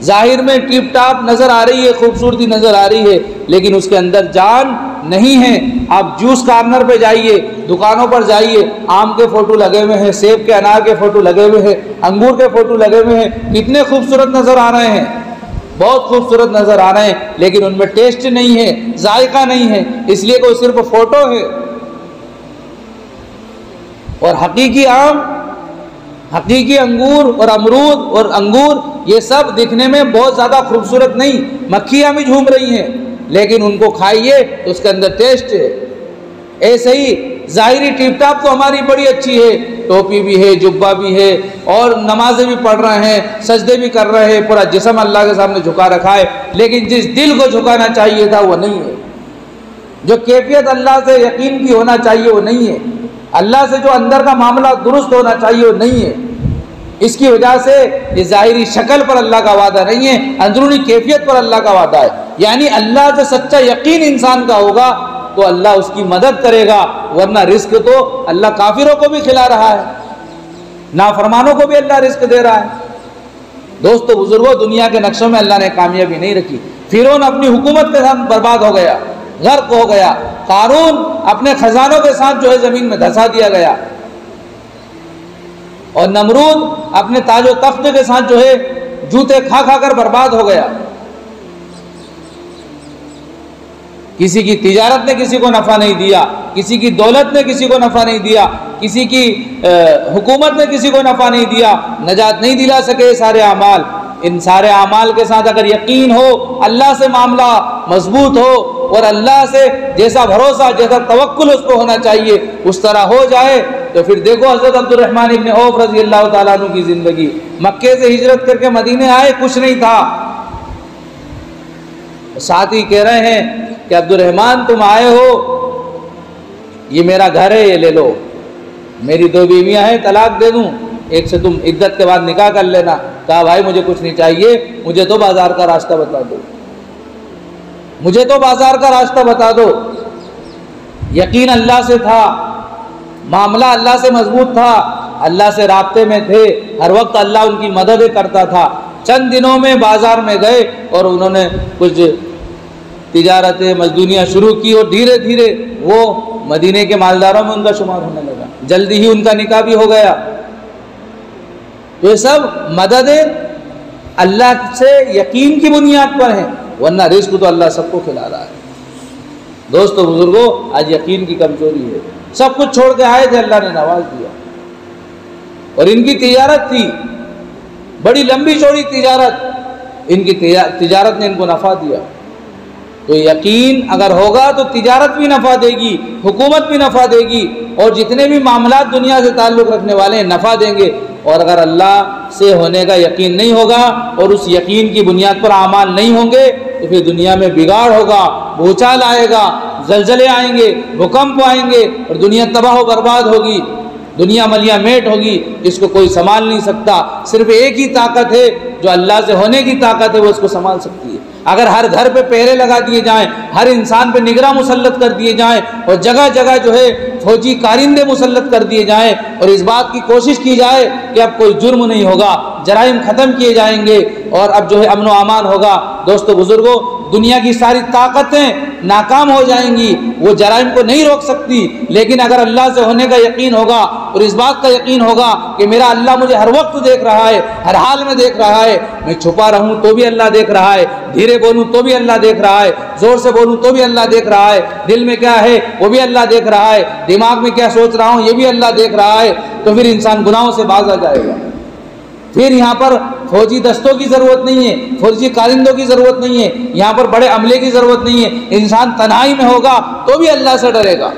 [SPEAKER 1] जाहिर में टिप टाप नज़र आ रही है, खूबसूरती नज़र आ रही है, लेकिन उसके अंदर जान नहीं है। आप जूस कॉर्नर पे जाइए, दुकानों पर जाइए, आम के फ़ोटो लगे हुए हैं, सेब के अनार के फ़ोटो लगे हुए हैं, अंगूर के फ़ोटो लगे हुए हैं, कितने खूबसूरत नज़र आ रहे हैं, बहुत खूबसूरत नज़र आ रहे हैं, लेकिन उनमें टेस्ट नहीं है, जायका नहीं है, इसलिए कि वो सिर्फ फ़ोटो है। और हकीकी आम, हकीकी अंगूर और अमरूद और अंगूर ये सब दिखने में बहुत ज़्यादा खूबसूरत नहीं, मक्खियाँ भी झूम रही हैं, लेकिन उनको खाइए तो उसके अंदर टेस्ट है। ऐसे ही ज़ाहिरी टिप टाप तो हमारी बड़ी अच्छी है, टोपी भी है, जुब्बा भी है, और नमाजें भी पढ़ रहे हैं, सजदे भी कर रहे हैं, पूरा जिस्म अल्लाह के सामने झुका रखा है, लेकिन जिस दिल को झुकाना चाहिए था वो नहीं है। जो कैफियत अल्लाह से यकीन की होना चाहिए वो नहीं है, अल्लाह से जो अंदर का मामला दुरुस्त होना चाहिए वो नहीं है। इसकी वजह से ये ज़ाहिरी शक्ल पर अल्लाह का वादा नहीं है, अंदरूनी कैफियत पर अल्लाह का वादा है। यानी अल्लाह से सच्चा यकीन इंसान का होगा तो अल्लाह उसकी मदद करेगा, वरना रिस्क तो अल्लाह काफिरों को भी खिला रहा है, नाफरमानों को भी अल्लाह रिस्क दे रहा है। दोस्तों बुजुर्गों, दुनिया के नक्शों में अल्लाह ने कामयाबी नहीं रखी। फिरौन अपनी हुकूमत के साथ बर्बाद हो गया, गर्क हो गया, कारून अपने खजानों के साथ जो है जमीन में धंसा दिया गया, और नमरूद अपने ताजो तख्त के साथ जो है जूते खा खा कर बर्बाद हो गया। किसी की तिजारत ने किसी को नफा नहीं दिया, किसी की दौलत ने किसी को नफा नहीं दिया, किसी की हुकूमत ने किसी को नफा नहीं दिया, नजात नहीं दिला सके सारे अमाल। इन सारे अमाल के साथ अगर यकीन हो, अल्लाह से मामला मजबूत हो और अल्लाह से जैसा भरोसा, जैसा तवक्कुल उसको होना चाहिए उस तरह हो जाए, तो फिर देखो हज़रत अब्दुर्रहमान इब्न औफ रज़ी अल्लाह ताला अन्हु की ज़िंदगी। मक्के से हिजरत करके मदीने आए, कुछ नहीं था, साथ ही कह रहे हैं कि अब्दुर्रहमान तुम आए हो, ये मेरा घर है, ये ले लो, मेरी 2 बीवियां हैं, तलाक दे दूं, एक से तुम इद्दत के बाद निकाह कर लेना। कहा भाई मुझे कुछ नहीं चाहिए, मुझे तो बाजार का रास्ता बता दो, मुझे तो बाजार का रास्ता बता दो। यकीन अल्लाह से था, मामला अल्लाह से मजबूत था, अल्लाह से राब्ते में थे, हर वक्त अल्लाह उनकी मदद करता था। चंद दिनों में बाजार में गए और उन्होंने कुछ तिजारतें, मजदूरियाँ शुरू की और धीरे धीरे वो मदीने के मालदारों में उनका शुमार होने लगा। जल्दी ही उनका निकाह भी हो गया। तो ये सब मदद अल्लाह से यकीन की बुनियाद पर है, वरना रिस्क तो अल्लाह सबको खिला रहा है। दोस्तों बुजुर्गों, आज यकीन की कमजोरी है। सब कुछ छोड़ के आए थे, अल्लाह ने नवाज दिया, और इनकी तिजारत थी, बड़ी लंबी चौड़ी तिजारत, इनकी तिजारत ने इनको नफा दिया। तो यकीन अगर होगा तो तिजारत भी नफा देगी, हुकूमत भी नफा देगी, और जितने भी मामलात दुनिया से ताल्लुक़ रखने वाले हैं नफा देंगे। और अगर अल्लाह से होने का यकीन नहीं होगा और उस यकीन की बुनियाद पर आमाल नहीं होंगे, तो फिर दुनिया में बिगाड़ होगा, भूचाल आएगा, जलजले आएंगे, भूकंप आएंगे, और दुनिया तबाह व बर्बाद होगी, दुनिया मलिया मेट होगी, इसको कोई संभाल नहीं सकता। सिर्फ एक ही ताकत है जो अल्लाह से होने की ताकत है, वो इसको संभाल सकती है। अगर हर घर पे पहरे लगा दिए जाएं, हर इंसान पे निगरान मुसल्लत कर दिए जाएं, और जगह जगह जो है फौजी कारिंदे मुसल्लत कर दिए जाएं, और इस बात की कोशिश की जाए कि अब कोई जुर्म नहीं होगा, जराइम ख़त्म किए जाएंगे और अब जो है अमन व अमान होगा, दोस्तों बुजुर्गों, दुनिया की सारी ताकतें नाकाम हो जाएंगी, वो जराइम को नहीं रोक सकती। लेकिन अगर अल्लाह से होने का यकीन होगा और इस बात का यकीन होगा कि मेरा अल्लाह मुझे हर वक्त देख रहा है, हर हाल में देख रहा है, मैं छुपा रहूं तो भी अल्लाह देख रहा है, धीरे बोलूं तो भी अल्लाह देख रहा है, जोर से बोलूं तो भी अल्लाह देख रहा है, दिल में क्या है वो भी अल्लाह देख रहा है, दिमाग में क्या सोच रहा हूं ये भी अल्लाह देख रहा है, तो फिर इंसान गुनाहों से बाज आ जाएगा। फिर यहाँ पर फौजी दस्तों की ज़रूरत नहीं है, फौजी कारिंदों की ज़रूरत नहीं है, यहाँ पर बड़े अमले की ज़रूरत नहीं है। इंसान तन्हाई में होगा तो भी अल्लाह से डरेगा,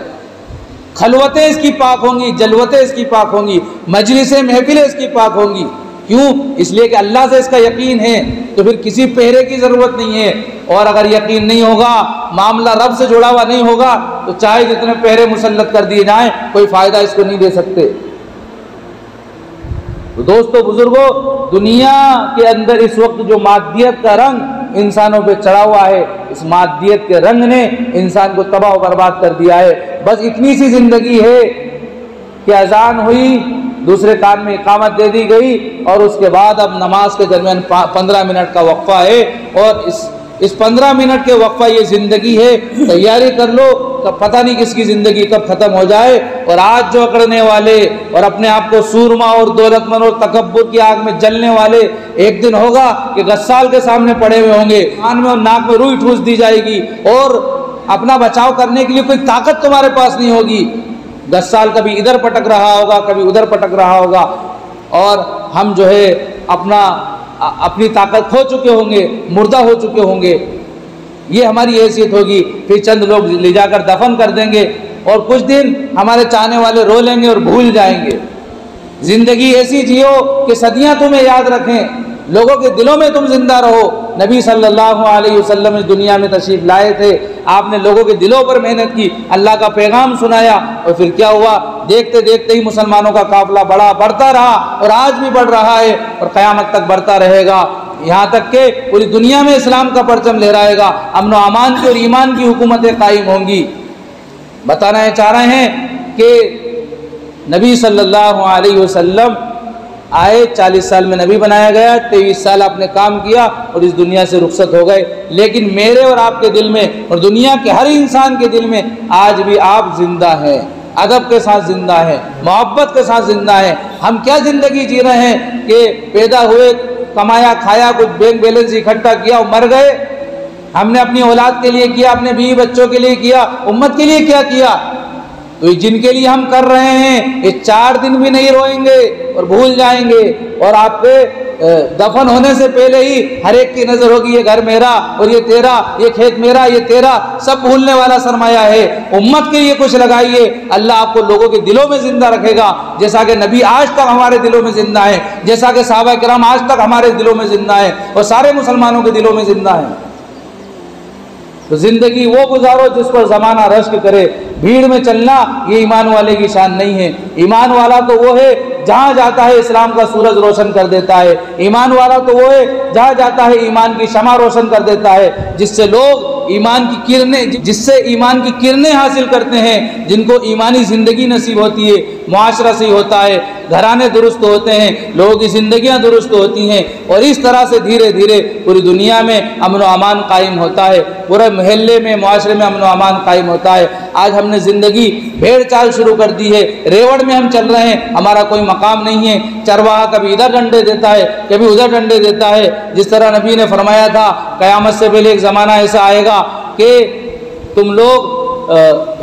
[SPEAKER 1] खलवतें इसकी पाक होंगी, जलवतें इसकी पाक होंगी, मजलिसें महफिलें इसकी पाक होंगी। क्यों? इसलिए कि अल्लाह से इसका यकीन है, तो फिर किसी पहरे की ज़रूरत नहीं है। और अगर यकीन नहीं होगा, मामला रब से जुड़ा हुआ नहीं होगा, तो चाहे जितने पहरे मुसल्लत कर दिए जाएं, कोई फ़ायदा इसको नहीं दे सकते। तो दोस्तों बुजुर्गों, दुनिया के अंदर इस वक्त जो मादियत का रंग इंसानों पे चढ़ा हुआ है। इस मादियत के रंग ने इंसान को तबाह बर्बाद कर दिया है। बस इतनी सी जिंदगी है कि अजान हुई, दूसरे कान में इकामत दे दी गई और उसके बाद अब नमाज के दरमियान 15 मिनट का वक्फा है और इस 15 मिनट के वक्फा ये ज़िंदगी है। तैयारी कर लो, कब पता नहीं किसकी ज़िंदगी कब ख़त्म हो जाए। और आज जो अकड़ने वाले और अपने आप को सूरमा और दौलतमंद और तकब्बुर की आग में जलने वाले, एक दिन होगा कि गस्साल के सामने पड़े हुए होंगे, कान में और नाक में रुई ठूस दी जाएगी और अपना बचाव करने के लिए कोई ताकत तुम्हारे पास नहीं होगी। गस्साल कभी इधर पटक रहा होगा, कभी उधर पटक रहा होगा और हम जो है अपनी ताकत खो चुके होंगे, मुर्दा हो चुके होंगे। ये हमारी हैसियत होगी। फिर चंद लोग ले जाकर दफन कर देंगे और कुछ दिन हमारे चाहने वाले रो लेंगे और भूल जाएंगे। जिंदगी ऐसी जियो कि सदियां तुम्हें याद रखें, लोगों के दिलों में तुम जिंदा रहो। नबी सल्लल्लाहु अलैहि वसल्लम इस दुनिया में तशरीफ लाए थे, आपने लोगों के दिलों पर मेहनत की, अल्लाह का पैगाम सुनाया और फिर क्या हुआ, देखते देखते ही मुसलमानों का काफिला बढ़ता रहा और आज भी बढ़ रहा है और क़यामत तक बढ़ता रहेगा। यहाँ तक के पूरी दुनिया में इस्लाम का परचम लहराएगा, अमन व अमान की और ईमान की हुकूमतें कायम होंगी। बताना चाह रहे हैं कि नबी सल्लल्लाहु अलैहि वसल्लम आए, 40 साल में नबी बनाया गया, 23 साल आपने काम किया और इस दुनिया से रुखसत हो गए। लेकिन मेरे और आपके दिल में और दुनिया के हर इंसान के दिल में आज भी आप जिंदा हैं, अदब के साथ जिंदा है, मोहब्बत के साथ जिंदा है। हम क्या ज़िंदगी जी रहे हैं कि पैदा हुए, कमाया खाया, कुछ बैंक बैलेंस इकट्ठा किया और मर गए। हमने अपनी औलाद के लिए किया, अपने बीवी बच्चों के लिए किया, उम्मत के लिए क्या किया? तो जिनके लिए हम कर रहे हैं ये 4 दिन भी नहीं रोएंगे और भूल जाएंगे और आपके दफन होने से पहले ही हर एक की नजर होगी, ये घर मेरा और ये तेरा, ये खेत मेरा, ये तेरा, सब भूलने वाला सरमाया है। उम्मत के लिए कुछ लगाइए, अल्लाह आपको लोगों के दिलों में जिंदा रखेगा, जैसा कि नबी आज तक हमारे दिलों में जिंदा है, जैसा कि सहाबा किराम आज तक हमारे दिलों में जिंदा है और सारे मुसलमानों के दिलों में जिंदा है। तो जिंदगी वो गुजारो जिस पर जमाना रश्क करे। भीड़ में चलना ये ईमान वाले की शान नहीं है। ईमान वाला तो वो है जहाँ जाता है इस्लाम का सूरज रोशन कर देता है। ईमान वाला तो वो है जहाँ जाता है ईमान की शमा रोशन कर देता है, जिससे लोग ईमान की किरणें हासिल करते हैं, जिनको ईमानी ज़िंदगी नसीब होती है, मुआशरा सही होता है, घराने दुरुस्त होते हैं, लोगों की ज़िंदगियाँ दुरुस्त होती हैं और इस तरह से धीरे धीरे पूरी दुनिया में अमन व अमान कायम होता है, पूरे महल्ले में, मुआशरे में अमन व अमान कायम होता है। आज हमने ज़िंदगी भेड़ चाल शुरू कर दी है, रेवड़ में हम चल रहे हैं, हमारा कोई मकाम नहीं है। चरवाहा कभी इधर डंडे देता है, कभी उधर डंडे देता है। जिस तरह नबी ने फरमाया था क़यामत से पहले एक ज़माना ऐसा आएगा कि तुम लोग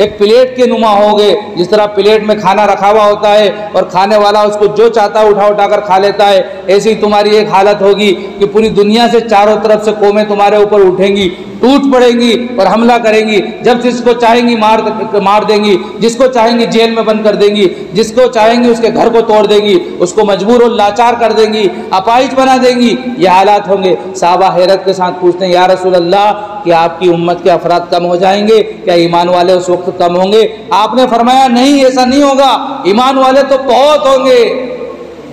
[SPEAKER 1] एक प्लेट के नुमा होगे, जिस तरह प्लेट में खाना रखा हुआ होता है और खाने वाला उसको जो चाहता है उठा कर खा लेता है, ऐसी ही तुम्हारी एक हालत होगी कि पूरी दुनिया से चारों तरफ से कौमें तुम्हारे ऊपर उठेंगी, टूट पड़ेंगी और हमला करेंगी। जब जिसको चाहेंगी मार देंगी, जिसको चाहेंगी जेल में बंद कर देंगी, जिसको चाहेंगी उसके घर को तोड़ देंगी, उसको मजबूर और लाचार कर देंगी, अपाहिज बना देंगी। ये हालात होंगे। साहबा हैरत के साथ पूछते हैं, या रसूल अल्लाह, कि आपकी उम्मत के अफराद कम हो जाएंगे क्या? ईमान वाले उस वक्त कम होंगे? आपने फरमाया नहीं, ऐसा नहीं होगा। ईमान वाले तो बहुत होंगे,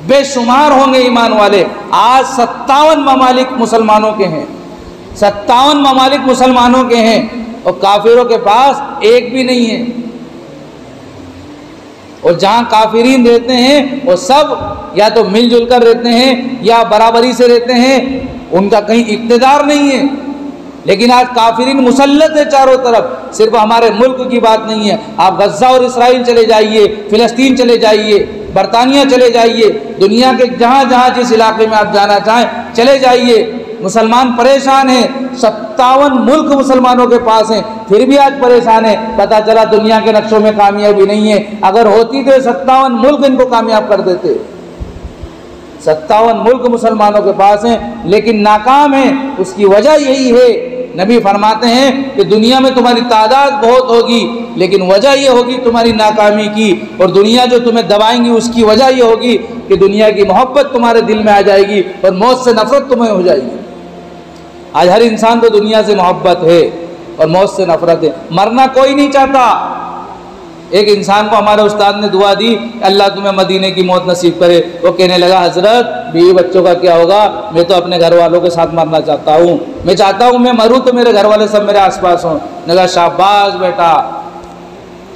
[SPEAKER 1] बेशुमार होंगे ईमान वाले। आज 57 ममालिक मुसलमानों के हैं, 57 ममालिक मुसलमानों के हैं और काफिरों के पास एक भी नहीं है। और जहाँ काफिरीन रहते हैं वो सब या तो मिलजुल कर रहते हैं या बराबरी से रहते हैं, उनका कहीं इक़्तिदार नहीं है। लेकिन आज काफिरीन मुसल्लत है चारों तरफ। सिर्फ हमारे मुल्क की बात नहीं है, आप गज़ा और इसराइल चले जाइए, फ़िलिस्तीन चले जाइए, बरतानिया चले जाइए, दुनिया के जहाँ जहाँ जिस इलाके में आप जाना चाहें चले जाइए, मुसलमान परेशान हैं। 57 मुल्क मुसलमानों के पास हैं, फिर भी आज परेशान है। पता चला दुनिया के नक्शों में कामयाबी नहीं है। अगर होती तो 57 मुल्क इनको कामयाब कर देते। 57 मुल्क मुसलमानों के पास हैं लेकिन नाकाम हैं। उसकी वजह यही है, नबी फरमाते हैं कि दुनिया में तुम्हारी तादाद बहुत होगी लेकिन वजह यह होगी तुम्हारी नाकामी की, और दुनिया जो तुम्हें दबाएंगी उसकी वजह यह होगी कि दुनिया की मोहब्बत तुम्हारे दिल में आ जाएगी और मौत से नफरत तुम्हें हो जाएगी। आज हर इंसान को दुनिया से मोहब्बत है और मौत से नफरत है। मरना कोई नहीं चाहता, एक इंसान को हमारे उस्ताद ने दुआ दी, अल्लाह तुम्हें मदीने की मौत नसीब करे। वो कहने लगा, हजरत बीवी बच्चों का क्या होगा, मैं तो अपने घर वालों के साथ मरना चाहता हूँ, मैं चाहता हूँ मैं मरूँ तो मेरे घर वाले सब मेरे आसपास हों। ने कहा, शाबाश बेटा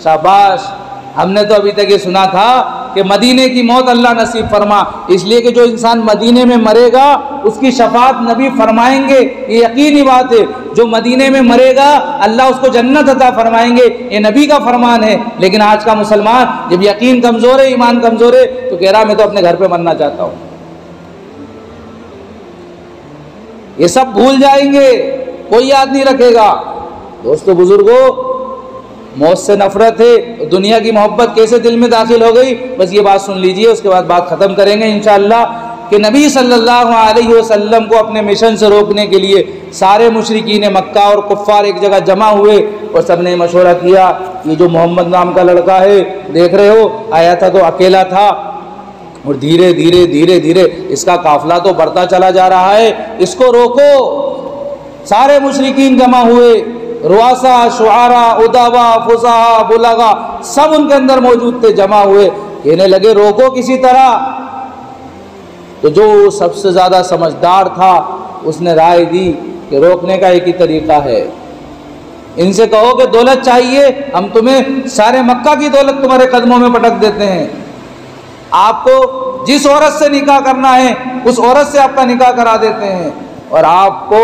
[SPEAKER 1] शाबाश, हमने तो अभी तक ये सुना था कि मदीने की मौत अल्लाह नसीब फरमा, इसलिए कि जो इंसान मदीने में मरेगा उसकी शफाअत नबी फरमाएंगे, ये यकीनी बात है। जो मदीने में मरेगा अल्लाह उसको जन्नत अता फरमाएंगे, ये नबी का फरमान है। लेकिन आज का मुसलमान जब यकीन कमज़ोर है, ईमान कमज़ोर है, तो कह रहा मैं तो अपने घर पे मरना चाहता हूँ। ये सब भूल जाएंगे, कोई याद नहीं रखेगा। दोस्तों बुजुर्गों, मौत से नफरत है, दुनिया की मोहब्बत कैसे दिल में दाखिल हो गई, बस ये बात सुन लीजिए, उसके बाद बात ख़त्म करेंगे इंशाअल्लाह। कि नबी सल्लल्लाहु अलैहि वसल्लम को अपने मिशन से रोकने के लिए सारे मुशरिकीन मक्का और कुफ़ार एक जगह जमा हुए और सब ने मशवरा किया, ये जो मोहम्मद नाम का लड़का है, देख रहे हो, आया था तो अकेला था और धीरे धीरे धीरे धीरे इसका काफिला तो बढ़ता चला जा रहा है, इसको रोको। सारे मुशरिकीन जमा हुए, रुआसा, शुआरा, उदावा, फुसाहा, बुलगा सब उनके अंदर मौजूद थे, जमा हुए, कहने लगे रोको किसी तरह। तो जो सबसे ज़्यादा समझदार था उसने राय दी कि रोकने का एक ही तरीका है, इनसे कहो कि दौलत चाहिए, हम तुम्हें सारे मक्का की दौलत तुम्हारे कदमों में पटक देते हैं, आपको जिस औरत से निकाह करना है उस औरत से आपका निकाह करा देते हैं, और आपको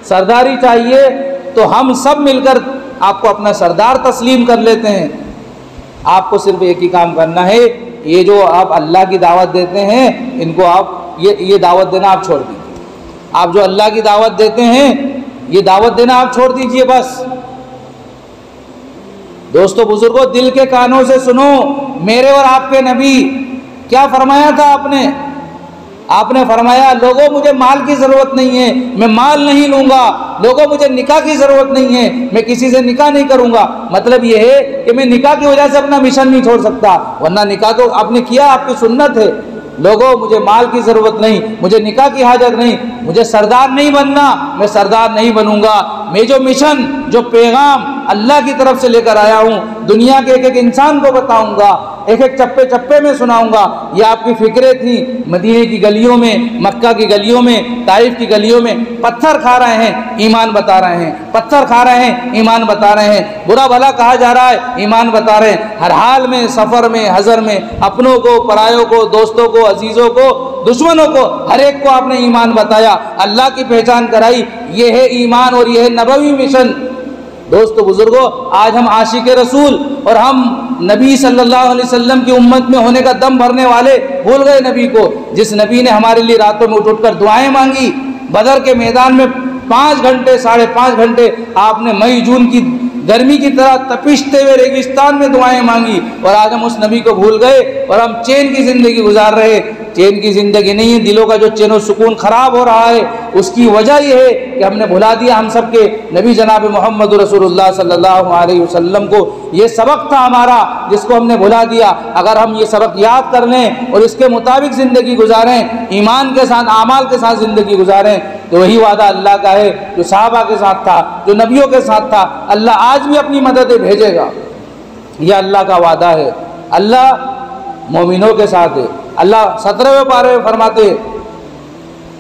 [SPEAKER 1] सरदारी चाहिए तो हम सब मिलकर आपको अपना सरदार तस्लीम कर लेते हैं। आपको सिर्फ एक ही काम करना है, ये जो आप अल्लाह की दावत देते हैं इनको आप ये दावत देना आप छोड़ दीजिए। आप जो अल्लाह की दावत देते हैं ये दावत देना आप छोड़ दीजिए बस। दोस्तों बुजुर्गों, दिल के कानों से सुनो, मेरे और आपके नबी क्या फरमाया था आपने फरमाया, लोगों मुझे माल की ज़रूरत नहीं है, मैं माल नहीं लूँगा, लोगों मुझे निकाह की ज़रूरत नहीं है, मैं किसी से निकाह नहीं करूँगा। मतलब ये है कि मैं निकाह की वजह से अपना मिशन नहीं छोड़ सकता, वरना निकाह तो आपने किया, आपकी सुन्नत है। लोगों मुझे माल की ज़रूरत नहीं, मुझे निकाह की हाजत नहीं, मुझे सरदार नहीं बनना, मैं सरदार नहीं बनूँगा। मैं जो मिशन, जो पैगाम अल्लाह की तरफ से लेकर आया हूँ, दुनिया के एक एक इंसान को बताऊँगा, एक एक चप्पे चप्पे में सुनाऊंगा। ये आपकी फिक्रें थी। मदीने की गलियों में, मक्का की गलियों में, ताइफ की गलियों में पत्थर खा रहे हैं, ईमान बता रहे हैं, पत्थर खा रहे हैं, ईमान बता रहे हैं, बुरा भला कहा जा रहा है, ईमान बता रहे हैं। हर हाल में, सफ़र में, हज़र में, अपनों को, परायों को, दोस्तों को, अजीज़ों को, दुश्मनों को, हर एक को आपने ईमान बताया, अल्लाह की पहचान कराई। ये है ईमान और ये है नबवी मिशन। दोस्तों बुजुर्गों, आज हम आशिक रसूल और हम नबी सल्लल्लाहु अलैहि वसल्लम की उम्मत में होने का दम भरने वाले भूल गए नबी को, जिस नबी ने हमारे लिए रातों में उठ कर दुआएं मांगी। बदर के मैदान में 5 घंटे, 5.5 घंटे आपने मई जून की गर्मी की तरह तपिशते हुए रेगिस्तान में दुआएं मांगी, और आज हम उस नबी को भूल गए और हम चैन की ज़िंदगी गुजार रहे। चैन की ज़िंदगी नहीं है, दिलों का जो चैन और सुकून ख़राब हो रहा है उसकी वजह यह है कि हमने भुला दिया हम सब के नबी जनाब मोहम्मद रसूलुल्लाह सल्लल्लाहु अलैहि वसल्लम को। ये सबक था हमारा जिसको हमने भुला दिया। अगर हम ये सबक याद कर लें और इसके मुताबिक ज़िंदगी गुजारें, ईमान के साथ, आमाल के साथ ज़िंदगी गुजारें, तो वही वादा अल्लाह का है जो सहाबा के साथ था, जो नबियों के साथ था। अल्लाह आज भी अपनी मदद भेजेगा, यह अल्लाह का वादा है। अल्लाह मोमिनों के साथ है। अल्लाह 17वें पारे में फरमाते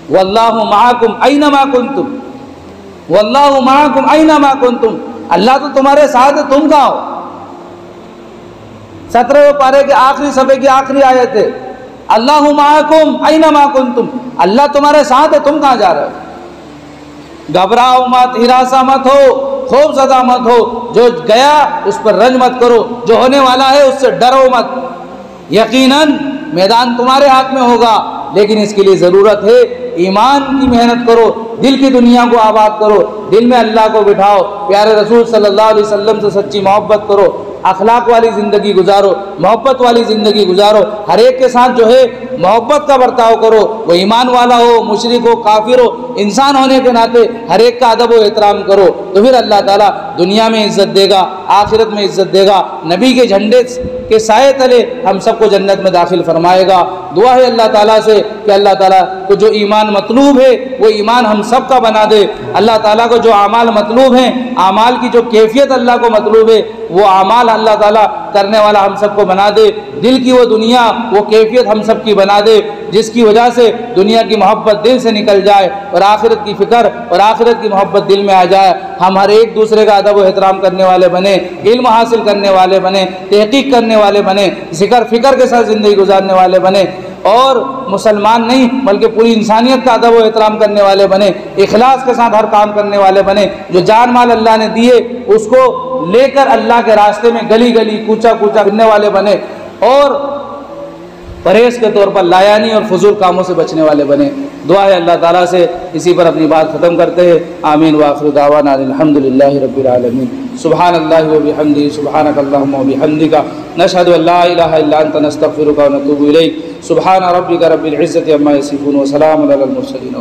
[SPEAKER 1] वल्लाहु माअकुम ऐनमा कुंतुम, वल्लाहु माअकुम ऐनमा कुंतुम, अल्लाह तो तुम्हारे साथ है, तुम कहाँ हो। 17वें पारे के आखिरी सफ़े की आखिरी आयत है, अल्लाहु माअकुम ऐनमा कुंतुम, अल्लाह तुम्हारे साथ है, तुम कहाँ जा रहे हो। घबराओ मत, हिरासा मत हो, खौफ ज़दा मत हो, जो गया उस पर रंज मत करो, जो होने वाला है उससे डरो मत। यकीनन मैदान तुम्हारे हाथ में होगा, लेकिन इसके लिए ज़रूरत है ईमान की मेहनत करो, दिल की दुनिया को आबाद करो, दिल में अल्लाह को बिठाओ, प्यारे रसूल सल्लल्लाहु अलैहि वसल्लम से सच्ची मोहब्बत करो, अखलाक वाली ज़िंदगी गुजारो, मोहब्बत वाली ज़िंदगी गुजारो। हर एक के साथ जो है मोहब्बत का बर्ताव करो, वो ईमान वाला हो, मुशरिक हो, काफिर हो, इंसान होने के नाते हर एक का अदब व एहतराम करो, तो फिर अल्लाह ताला दुनिया में इज़्ज़त देगा, आखिरत में इज़्ज़त देगा। नबी के झंडे के साए तले हम सबको जन्नत में दाखिल फरमाएगा। दुआ है अल्लाह ताला से कि अल्लाह ताला को जो ईमान मतलूब है वो ईमान हम सब का बना दे। अल्लाह ताला को जो आमाल मतलूब हैं, आमाल की जो कैफियत अल्लाह को मतलूब है वो आमाल अल्लाह ताला करने वाला हम सबको बना दे। दिल की वो दुनिया, वो कैफियत हम सब की बना दे जिसकी वजह से दुनिया की मोहब्बत दिल से निकल जाए और आखिरत की फ़िक्र और आखिरत की मोहब्बत दिल में आ जाए। हम हर एक दूसरे का अदब व एहतराम करने वाले बने, इल्म हासिल करने वाले बने, तहक़ीक़ करने वाले बने, ज़िक्र फ़िक्र के साथ ज़िंदगी गुजारने वाले बने और मुसलमान नहीं बल्कि पूरी इंसानियत का अदब व एहतराम करने वाले बने, इखलास के साथ हर काम करने वाले बने। जो जान माल अल्लाह ने दिए उसको लेकर अल्लाह के रास्ते में गली गली कूचा कूचा फिरने वाले बने और परहेज के तौर पर लायानी और फजूल कामों से बचने वाले बने। दुआ है अल्लाह ताला से। इसी पर अपनी बात ख़त्म करते हैं। आमीन व आखिर दावाना अल्हम्दुलिल्लाहि रब्बिल आलमीन। सुब्हानल्लाहि व बिहम्दिही सुब्हानकल्लाहुम्मा व बिहम्दिका नशहदु अल्ला इलाहा इल्ला अंता नस्तगफिरुका व नतूबु इलैक। सुब्हान रब्बिका रब्बिल इज़्ज़ति अम्मा यसिफून व सलामुन अलल मुरसलीन।